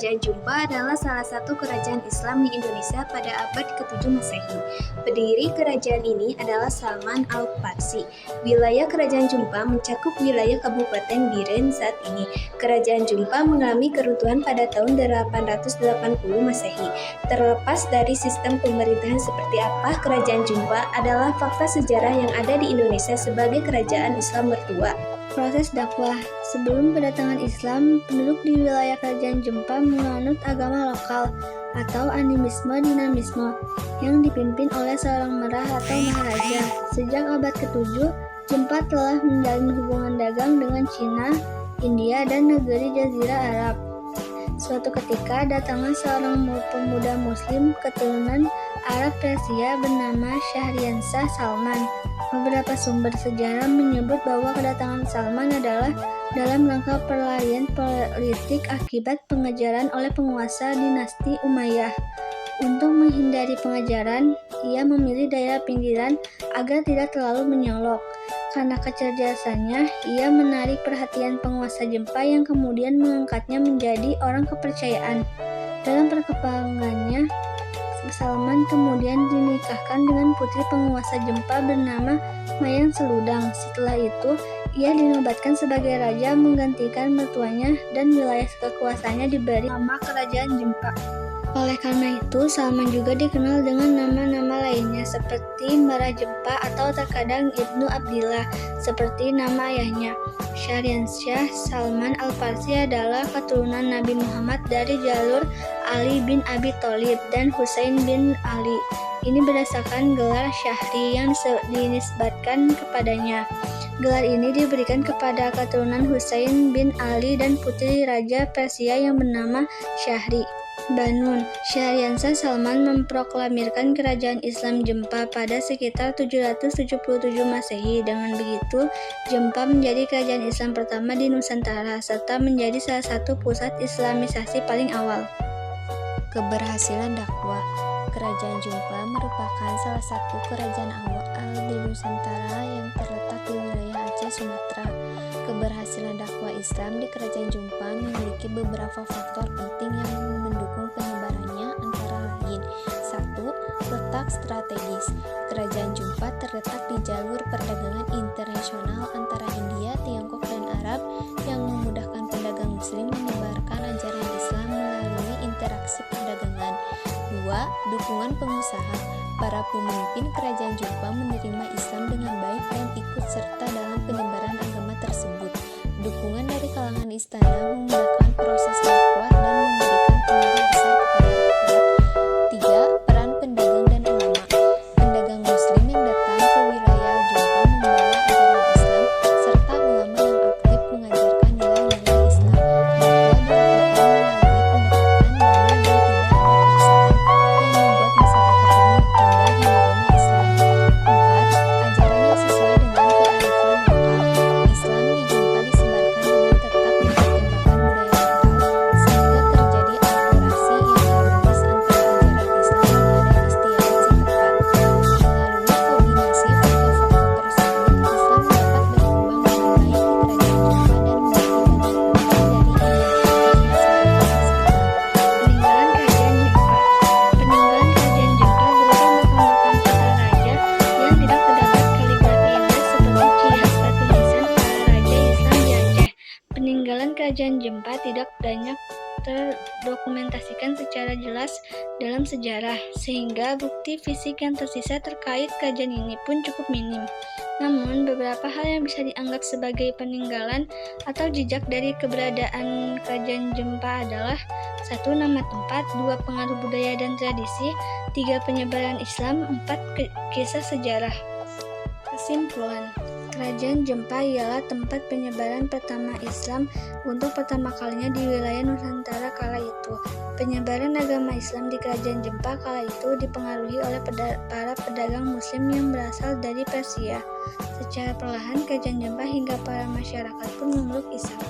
Kerajaan Jumpa adalah salah satu kerajaan Islam di Indonesia pada abad ke-7 Masehi. Pendiri kerajaan ini adalah Salman Al-Farsi. Wilayah Kerajaan Jumpa mencakup wilayah Kabupaten Biren saat ini. Kerajaan Jumpa mengalami keruntuhan pada tahun 880 Masehi. Terlepas dari sistem pemerintahan seperti apa Kerajaan Jumpa adalah fakta sejarah yang ada di Indonesia sebagai kerajaan Islam mertua. Proses dakwah. Sebelum kedatangan Islam, penduduk di wilayah Kerajaan Jumpa menganut agama lokal atau animisme-dinamisme yang dipimpin oleh seorang merah atau maharaja. Sejak abad ke-7, Jumpa telah menjalin hubungan dagang dengan Cina, India, dan negeri Jazirah Arab. Suatu ketika datanglah seorang pemuda muslim keturunan Arab Persia bernama Syahriansah Salman. Beberapa sumber sejarah menyebut bahwa kedatangan Salman adalah dalam rangka pelarian politik akibat pengejaran oleh penguasa dinasti Umayyah. Untuk menghindari pengejaran, ia memilih daerah pinggiran agar tidak terlalu menyolok. Karena kecerdasannya, ia menarik perhatian penguasa Jepang yang kemudian mengangkatnya menjadi orang kepercayaan. Dalam perkembangannya, Salman kemudian dinikahkan dengan putri penguasa Jepang bernama Mayang Seludang. Setelah itu, ia dinobatkan sebagai raja menggantikan mertuanya dan wilayah kekuasaannya diberi nama Kerajaan Jepang. Oleh karena itu, Salman juga dikenal dengan nama-nama lainnya seperti Merah Jepang atau terkadang Ibnu Abdillah, seperti nama ayahnya. Syahriansyah Salman Al-Farsi adalah keturunan Nabi Muhammad dari jalur Ali bin Abi Thalib dan Husain bin Ali. Ini berdasarkan gelar Syahri yang dinisbatkan kepadanya. Gelar ini diberikan kepada keturunan Husain bin Ali dan putri Raja Persia yang bernama Syahri Banun. Syahriansah Salman memproklamirkan kerajaan Islam Jepang pada sekitar 777 Masehi. Dengan begitu, Jepang menjadi kerajaan Islam pertama di Nusantara serta menjadi salah satu pusat Islamisasi paling awal. Keberhasilan dakwah. Kerajaan Jepang merupakan salah satu kerajaan awal di Nusantara yang terletak di wilayah Aceh, Sumatera. Keberhasilan dakwah Islam di Kerajaan Jepang memiliki beberapa faktor penting yang mendukung penyebarannya, antara lain: 1. Letak strategis. Kerajaan Jepang terletak di jalur perdagangan internasional antara India, Tiongkok, dan Arab yang memudahkan pedagang muslim menyebarkan ajaran Islam melalui interaksi perdagangan. 2. Dukungan pengusaha. Para pemimpin Kerajaan Jepang menerima Islam dengan baik dan ikut serta dalam penyebaran agama tersebut. Dukungan dari kalangan istana memudahkan proses dakwah dan memberikan pengaruh besar kepada rakyat. 3. Peran pedagang dan ulama. Pedagang muslim yang datang ke wilayah Jepang membawa ajaran Islam serta ulama yang aktif mengajarkan nilai-nilai Islam. Dakwah dilakukan melalui pendekatan damai dan tidak ada paksaan yang membuat masyarakat ini mudah menerima Islam. 4. Ajaran yang sesuai dengan kearifan lokal. Islam di Jepang disebarkan dengan tetap mempertimbangkan budaya lokal, sehingga terjadi akulturasi yang harmonis antara ajaran Islam yang ada di setiap setempat. Melalui kombinasi faktor-faktor tersebut, Islam dapat berkembang dengan baik di Kerajaan Jepang dan menjadi bagian penting dari identitas masyarakat tersebut. Peninggalan Kerajaan Jepang. Peninggalan Kerajaan Jepang berupa makam-makam para raja yang tidak terdapat kaligrafi indah seperti ciri khas batu nisan para raja Islam di Aceh. Peninggalan Kerajaan Jepang tidak banyak terdokumentasikan secara jelas dalam sejarah, sehingga bukti fisik yang tersisa terkait kerajaan ini pun cukup minim. Namun, beberapa hal yang bisa dianggap sebagai peninggalan atau jejak dari keberadaan Kerajaan Jepang adalah: 1. Nama tempat, 2. Pengaruh budaya dan tradisi, 3. Penyebaran Islam, 4. Kisah sejarah. Kesimpulan: Kerajaan Jepang ialah tempat penyebaran pertama Islam untuk pertama kalinya di wilayah Nusantara kala itu. Penyebaran agama Islam di Kerajaan Jepang kala itu dipengaruhi oleh para pedagang muslim yang berasal dari Persia. Secara perlahan, Kerajaan Jepang hingga para masyarakat pun memeluk Islam.